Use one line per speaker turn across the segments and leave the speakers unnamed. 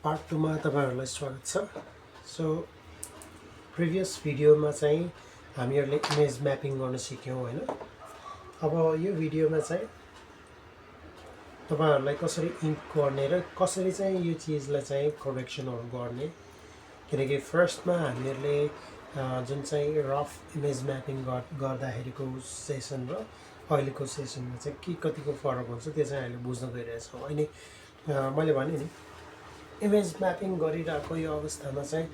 Part 2 मा तपाईहरुलाई स्वागत छ। सो प्रिभियस भिडियोमा चाहिँ हामीहरुले इमेज म्यापिङ गर्न सिक्यौं हैन। अब यो भिडियोमा चाहिँ तपाईहरुलाई कसरी इन्क गर्ने र कसरी चाहिँ यो चीजलाई चाहिँ करेक्सनहरु गर्ने, किनकि फर्स्टमा हामीहरुले जुन चाहिँ रफ इमेज म्यापिङ गर्दाखेरिको सेसन र अहिलेको सेसनमा चाहिँ के कतिको फरक हुन्छ त्यो चाहिँ हामीले बुझ्न गइरहेछौं। अनि मैले भने नि इमेज म्यापिङ गरिरहेको यो अवस्थामा चाहिँ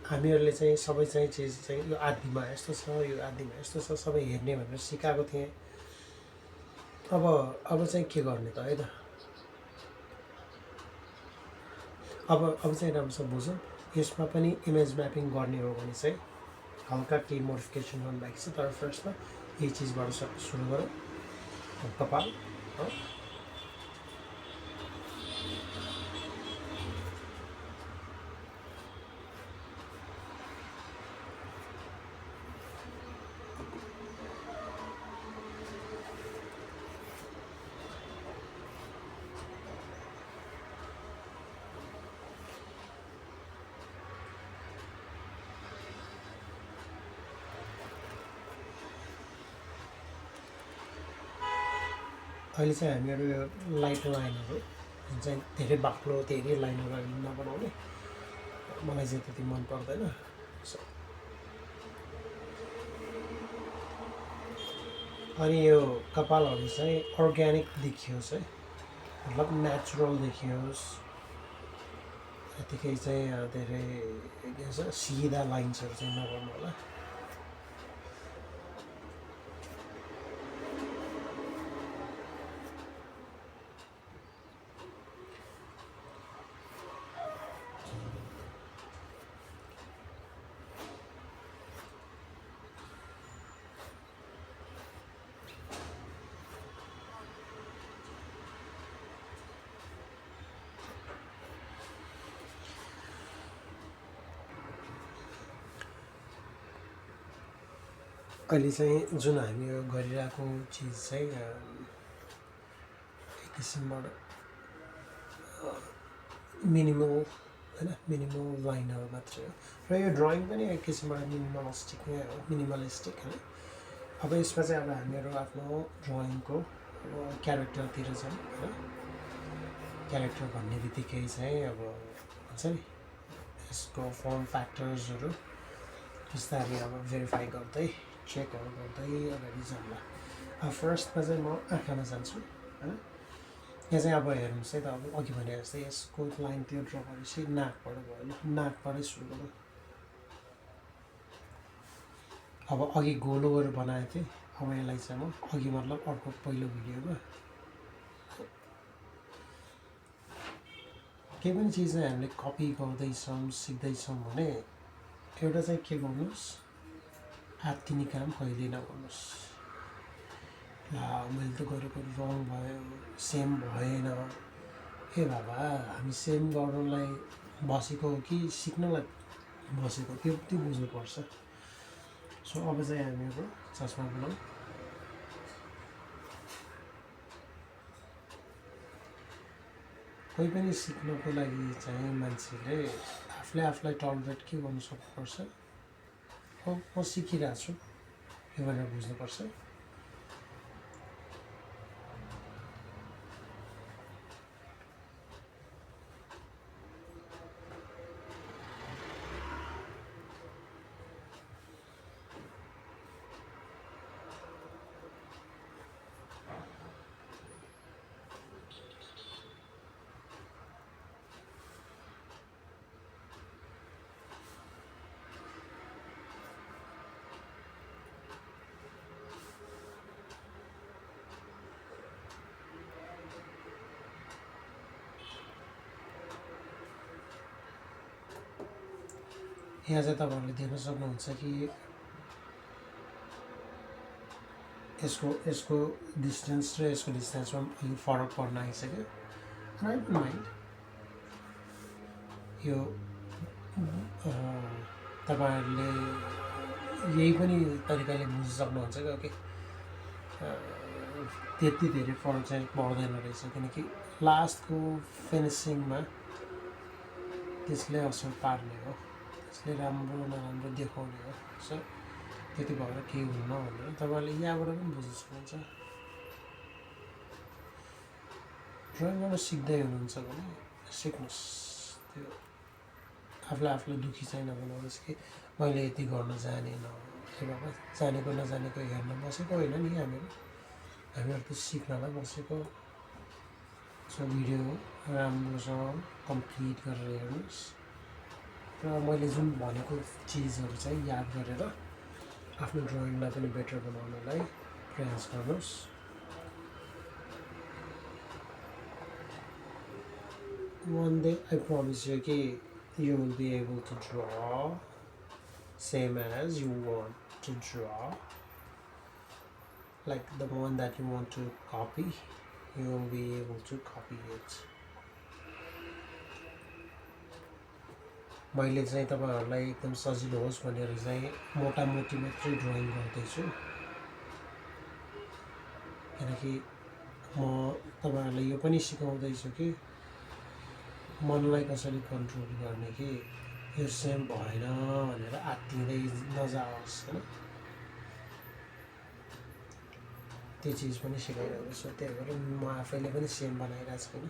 हामीहरुले चाहिँ सबै चाहिँ चीज चाहिँ यो आदिमा यस्तो छ, यो आदिमा यस्तो छ, सबै हेर्ने भनेर सिकाएको थिएँ। अब चाहिँ के गर्ने त है त। अब चाहिँ राम्रोसँग बुझौँ। यसमा पनि इमेज म्यापिङ गर्ने हो भने चाहिँ हल्का केही मोडिफिकेसन गर्नु बाँकी छ, तर फर्स्टमा यही चीजबाट सुरु गरौँ। कपाल अहिले चाहिँ हामीहरु यो लाइट लाइनहरु जुन चाहिँ धेरै बाक्लो धेरै लाइनहरु नबनाउने, मलाई चाहिँ त्यति मन पर्दैन। अनि यो कपालहरु चाहिँ अर्ग्यानिक देखियोस् है, मतलब नेचुरल देखियोस्। यतिकै चाहिँ धेरै के भन्छ सिधा लाइन्सहरु चाहिँ नगर्नु होला। अहिले चाहिँ जुन हामी यो गरिरहेको चीज चाहिँ एक किसिमबाट मिनिमल हैन, मिनिमल लाइनहरु मात्र हो र यो ड्राइङ पनि एक किसिमबाट मिनिमलिस्टिक नै हो, मिनिमलिस्टिक हैन। अब यसमा चाहिँ अब हामीहरु आफ्नो ड्राइङको क्यारेक्टरतिर जाउँ हैन। क्यारेक्टर भन्ने बित्तिकै चाहिँ अब हुन्छ नि यसको फर्म फ्याक्टर्सहरु बिस्तारै अब भेरिफाई गर्दै चेकहरु गर्दै अगाडि जाउँला। अब फर्स्टमा चाहिँ म आँखामा जान्छु हैन। यहाँ चाहिँ अब हेर्नुस् है त, अब अघि भने जस्तै यसको लाइन त्यो ड्र गरेपछि नाकबाट भयो, नाकबाटै सुरु गरौँ। अब अघि गोलोहरु बनाएको थिएँ, अब यसलाई चाहिँ म अघि मतलब अर्को पहिलो भिडियोमा केही पनि चिज चाहिँ हामीले कपी गर्दैछौँ सिक्दैछौँ भने एउटा चाहिँ के गर्नुस्, आत्तिने काम कहिले नगर्नुस्। मैले त गरेको रङ भयो, सेम भएन, ए बाबा हामी सेम गर्नलाई बसेको हो कि सिक्नलाई बसेको, त्यो बुझ्नुपर्छ। सो अब चाहिँ हामीहरु चस्मा बनाउँ। कोही पनि सिक्नको लागि चाहिँ मान्छेले आफूले आफूलाई टलरेट के गर्नु सक्नुपर्छ, म सिकिरहेको छु यो भनेर बुझ्नुपर्छ। यहाँ चाहिँ तपाईहरुले देख्न सक्नुहुन्छ कि यसको डिस्टेन्स र यसको डिस्टेन्समा अलि फरक पर्न आइसक्यो। राइट माइन्ड यो तपाईहरुले यही पनि तरिकाले बुझ्न सक्नुहुन्छ कि ओके त्यति धेरै फरक चाहिँ पर्दैन रहेछ, किनकि लास्टको फिनिसिङमा त्यसले असर पार्ने हो, त्यसले राम्रो नराम्रो देखाउने हो। सो त्यति भएर केही हुन्न भनेर तपाईँहरूले यहाँबाट पनि बुझ्न सक्नुहुन्छ। ड्रइङ गर्न सिक्दै हुनुहुन्छ भने सिक्नुहोस्। त्यो आफूलाई दुःखी चाहिँ नबनाउनुहोस् कि मैले यति गर्न जानेन, ए बाबा जानेको नजानेको हेर्न बसेको होइन नि हामीहरू त सिक्नलाई बसेको। सो भिडियो राम्रोसँग कम्प्लिट गरेर हेर्नुहोस् र मैले जुन भनेको चिजहरू चाहिँ याद गरेर आफ्नो ड्रइङलाई पनि बेटर बनाउनलाई प्रयास गर्नुहोस्। One day I promise you कि you will be able to draw same as you want to draw, like the one that you want to copy, you will be able to copy it. मैले चाहिँ तपाईहरुलाई एकदम सजिलो होस् भनेर चाहिँ मोटामोटी मात्रै ड्रइङ गर्दैछु, किनकि म तपाईहरुलाई यो पनि सिकाउँदैछु कि मनलाई कसरी कन्ट्रोल गर्ने, कि यो सेम भएन भनेर आत्तिँदै नजाओस् हैन, त्यो चिज पनि सिकाइरहेको छु। त्यही भएर म आफैले पनि सेम बनाइरहेको छु हैन।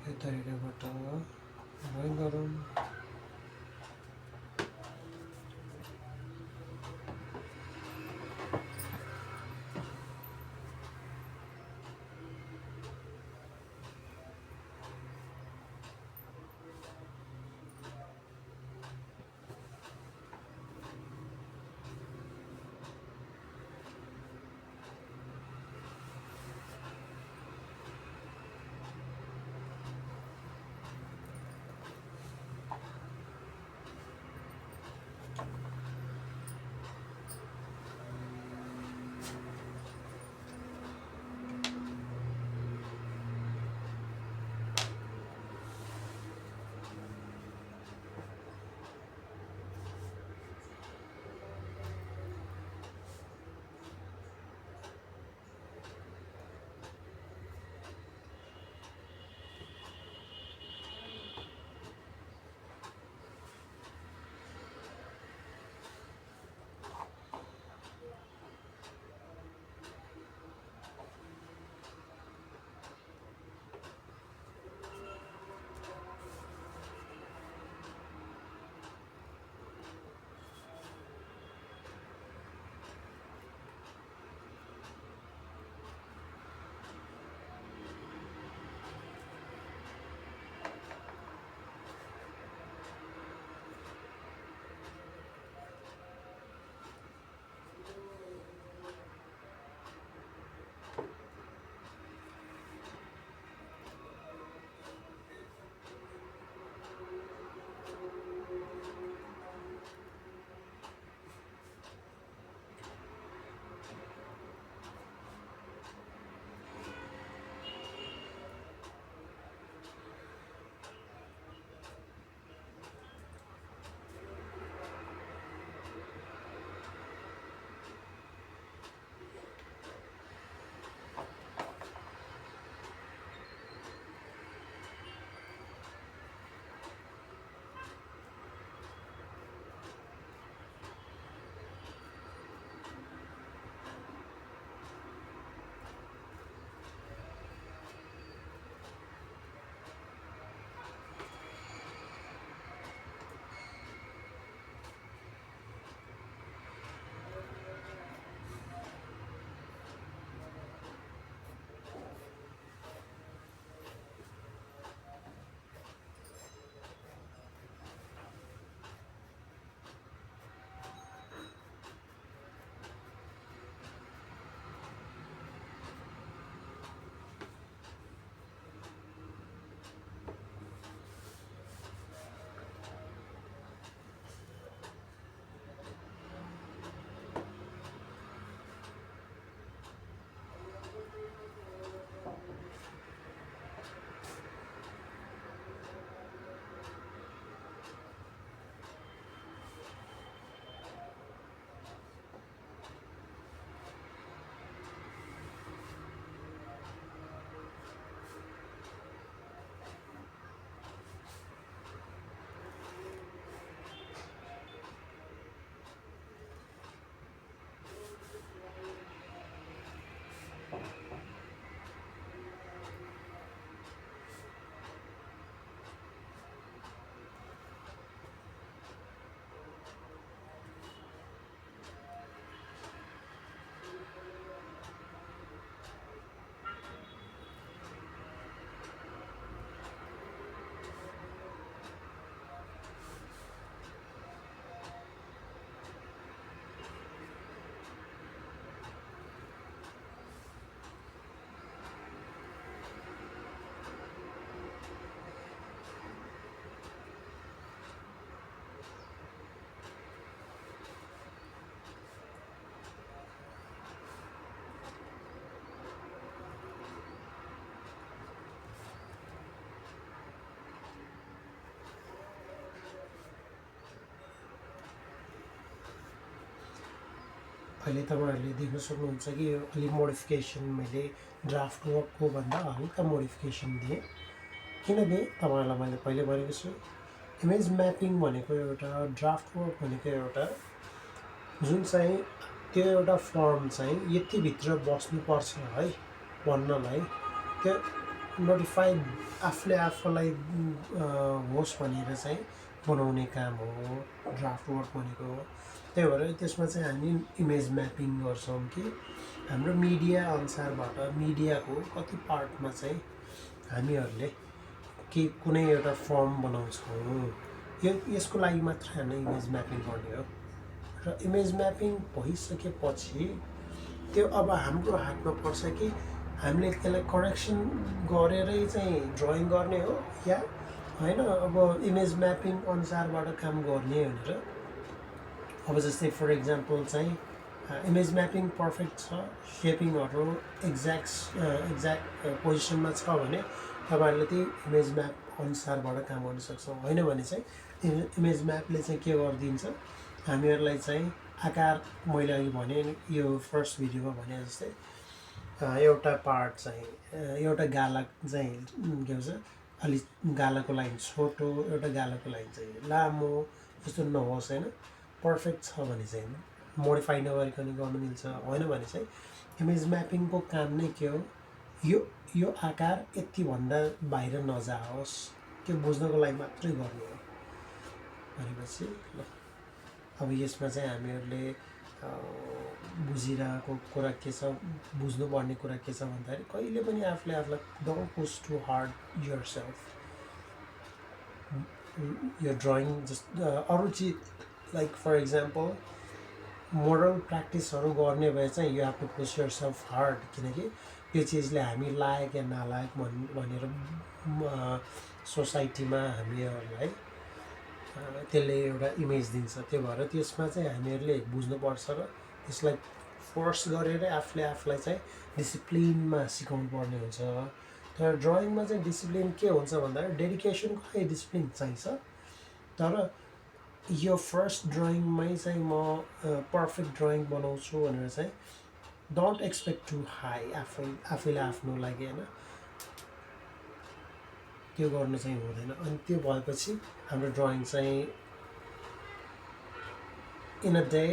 यो तरिकाबाट ड्रइङ गरौँ। अहिले तपाईँहरूले देख्न सक्नुहुन्छ कि यो अलिक मोडिफिकेसन मैले ड्राफ्ट वर्कको भन्दा हल्का मोडिफिकेसन दिएँ। किन दिएँ तपाईँहरूलाई मैले पहिले भनेको छु, इमेज म्यापिङ भनेको एउटा ड्राफ्ट वर्क भनेको एउटा जुन चाहिँ त्यो एउटा फर्म चाहिँ यतिभित्र बस्नुपर्छ है भन्नलाई त्यो नोटिफाइड आफूले आफूलाई होस् भनेर चाहिँ बनाउने काम हो ड्राफ्ट वर्क भनेको। त्यही भएर त्यसमा चाहिँ हामी इमेज म्यापिङ गर्छौँ कि हाम्रो मिडिया अनुसारबाट मिडियाको कति पार्टमा चाहिँ हामीहरूले के कुनै एउटा फर्म बनाउँछौँ, यो यसको लागि मात्र हामीले इमेज म्यापिङ गर्ने हो। र इमेज म्यापिङ भइसकेपछि त्यो अब हाम्रो हातमा पर्छ कि हामीले त्यसलाई करेक्सन गरेरै चाहिँ ड्रइङ गर्ने हो या होइन अब इमेज म्यापिङ अनुसारबाट काम गर्ने भनेर। अब जस्तै फर इक्जाम्पल चाहिँ इमेज म्यापिङ पर्फेक्ट छ, सेपिङहरू एक्ज्याक्ट पोजिसनमा छ भने तपाईँहरूले त्यही इमेज म्याप अनुसारबाट काम गर्न सक्छौँ। होइन भने चाहिँ इमेज म्यापले चाहिँ के गरिदिन्छ, हामीहरूलाई चाहिँ आकार, मैले अघि भने यो फर्स्ट भिडियोमा भने जस्तै एउटा पार्ट चाहिँ एउटा गाला चाहिँ के भन्छ अलिक गालाको लाइन छोटो, एउटा गालाको लाइन चाहिँ लामो जस्तो नहोस् होइन। पर्फेक्ट छ भने चाहिँ मोडिफाई नगरिकन गर्न मिल्छ। होइन भने चाहिँ इमेज म्यापिङको काम नै के हो, यो आकार यतिभन्दा बाहिर नजाओस्, त्यो बुझ्नको लागि मात्रै गर्ने हो भनेपछि ल। अब यसमा चाहिँ हामीहरूले बुझिरहेको कुरा के छ, बुझ्नुपर्ने कुरा के छ भन्दाखेरि कहिले पनि आफूलाई don't push too hard yourself. यो ड्रइङ जस्ट अरू चिज लाइक फर इक्जाम्पल मोरल प्र्याक्टिसहरू गर्ने भए चाहिँ you have to push yourself hard, किनकि यो चिजले हामी लायक या नालायक भनेर सोसाइटीमा हामीहरूलाई त्यसले एउटा इमेज दिन्छ। त्यो भएर त्यसमा चाहिँ हामीहरूले बुझ्नुपर्छ र त्यसलाई फोर्स गरेर आफूलाई चाहिँ डिसिप्लिनमा सिकाउनु पर्ने हुन्छ। तर ड्रइङमा चाहिँ डिसिप्लिन के हुन्छ भन्दाखेरि डेडिकेसनको लागि डिसिप्लिन चाहिन्छ। तर यो फर्स्ट ड्रइङमै चाहिँ म पर्फेक्ट ड्रइङ बनाउँछु भनेर चाहिँ डोन्ट एक्सपेक्ट टु हाई आफैले आफ्नो लागि होइन, त्यो गर्नु चाहिँ हुँदैन। अनि त्यो भएपछि हाम्रो ड्रइङ चाहिँ in a day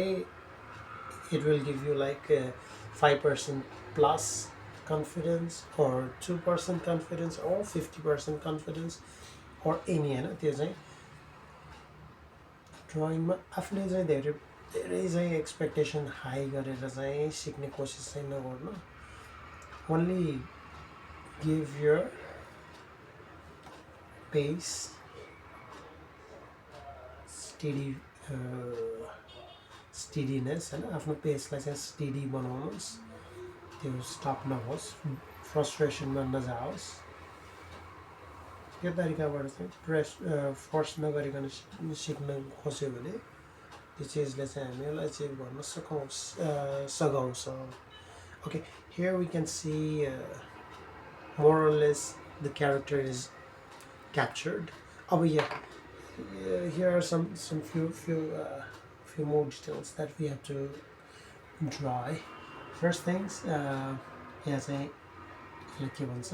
it will give you like 5% plus confidence or 2% confidence or 50% confidence or any होइन। त्यो चाहिँ ड्रइङमा आफूले चाहिँ धेरै चाहिँ एक्सपेक्टेसन हाई गरेर चाहिँ सिक्ने कोसिस चाहिँ नगर्नु। ओन्ली गिभ योर पेस, स्टेडीनेस होइन, आफ्नो पेसलाई चाहिँ स्टेडी बनाउनुहोस्, त्यो स्टप नहोस्, फ्रस्ट्रेसनमा नजाओस्। यो तरिकाबाट चाहिँ फोर्स नगरिकन सिक्न खोज्यो भने त्यो चिजले चाहिँ हामीलाई अचिभ गर्न सघाउँछ। Okay, here we can see more or less the character is captured. अब here are some few more details that we have to draw. First things, यहाँ चाहिँ यसलाई के भन्छ,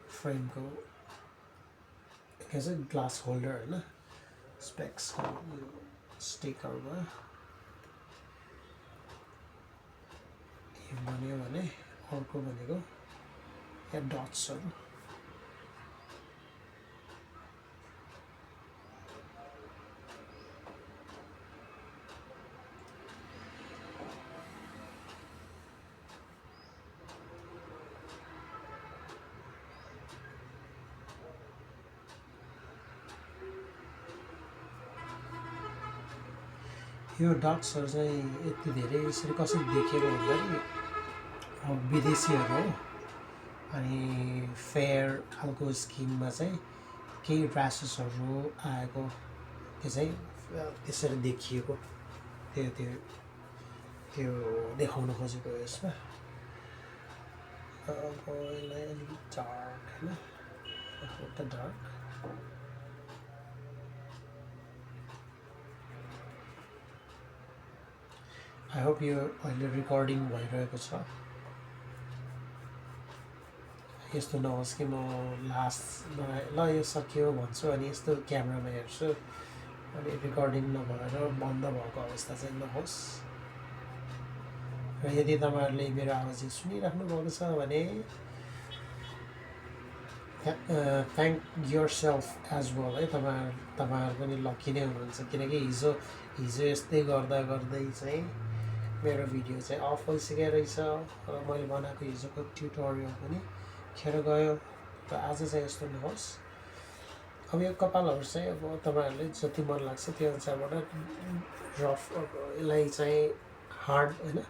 फ्रेमको के भन्छ ग्लास होल्डर होइन, स्पेक्स स्टिकरमा यो बन्यो भने अर्को भनेको या डट्सहरू। यो डट्सहरू चाहिँ यति धेरै यसरी कसरी देखेको भन्दाखेरि विदेशीहरू हो, अनि फेयर खालको स्किनमा चाहिँ केही र्यासेसहरू आएको, त्यो चाहिँ त्यसरी देखिएको, त्यो देखाउन खोजेको यसमा। अब यसलाई अलिकति डार्क होइन, हल्का डार्क आई होप यो अहिले रेकर्डिङ भइरहेको छ यस्तो नहोस् कि म लास्टमा ल यो सक्यो भन्छु अनि यस्तो क्यामेरामा हेर्छु अनि रेकर्डिङ नभएर बन्द भएको अवस्था चाहिँ नहोस् र यदि तपाईँहरूले मेरो आवाज सुनिराख्नु भएको छ भने thank yourself as well है तपाईँहरू पनि लकी नै हुनुहुन्छ किनकि हिजो यस्तै गर्दा गर्दै चाहिँ मेरो भिडियो चाहिँ अफ भइसकेको रहेछ र मैले बनाएको हिजोको ट्युटोरियल पनि खेर गयो र आज चाहिँ यस्तो नहोस् अब यो कपालहरू चाहिँ अब तपाईँहरूले जति मन लाग्छ त्यो अनुसारबाट रफ यसलाई चाहिँ हार्ड होइन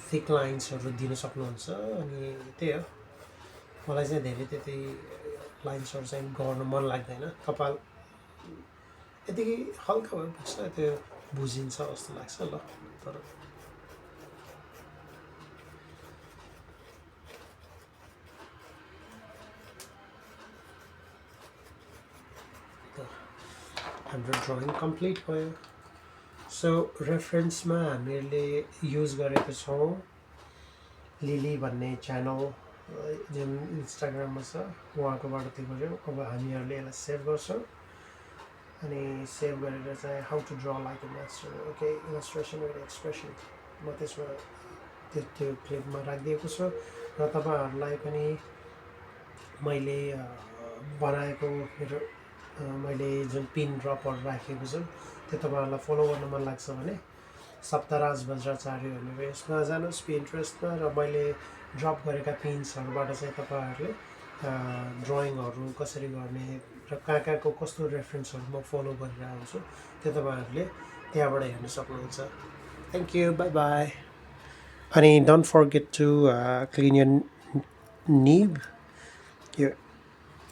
थिक लाइन्सहरू दिन सक्नुहुन्छ अनि त्यही हो मलाई चाहिँ धेरै त्यति लाइन्सहरू चाहिँ गर्न मन लाग्दैन कपाल यतिकै हल्का भए पुग्छ त्यो बुझिन्छ जस्तो लाग्छ ल तर हाम्रो ड्रइङ कम्प्लिट भयो सो रेफरेन्समा हामीले युज गरेको छौँ लिली भन्ने च्यानल जुन इन्स्टाग्राममा छ उहाँकोबाट त्यो गऱ्यौँ अब हामीहरूले यसलाई सेभ गर्छौँ अनि सेभ गरेर चाहिँ how to draw like a master okay illustration with expression म त्यसमा त्यो क्लिपमा राखिदिएको छु र तपाईँहरूलाई पनि मैले बनाएको मेरो मैले जुन पिन ड्रपहरू राखेको छु त्यो तपाईँहरूलाई फलो गर्न मन लाग्छ भने सप्तराज वज्राचार्य भनेर यसमा जानुहोस् पिन्ट्रेस्टमा र मैले ड्रप गरेका पिन्सहरूबाट चाहिँ तपाईँहरूले ड्रइङहरू कसरी गर्ने र कहाँको कस्तो रेफरेन्सहरू म फलो गरेर आउँछु त्यो तपाईँहरूले त्यहाँबाट हेर्न सक्नुहुन्छ थ्याङ्क यू बाई बाई अनि don't forget to clean your nib यो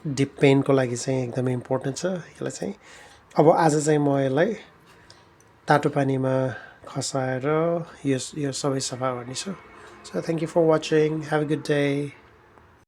डिप पेनको लागि चाहिँ एकदमै इम्पोर्टेन्ट छ यसलाई चाहिँ अब आज चाहिँ म यसलाई तातो पानीमा खसाएर यो सबै सफा गर्नेछु so thank you for watching have a good day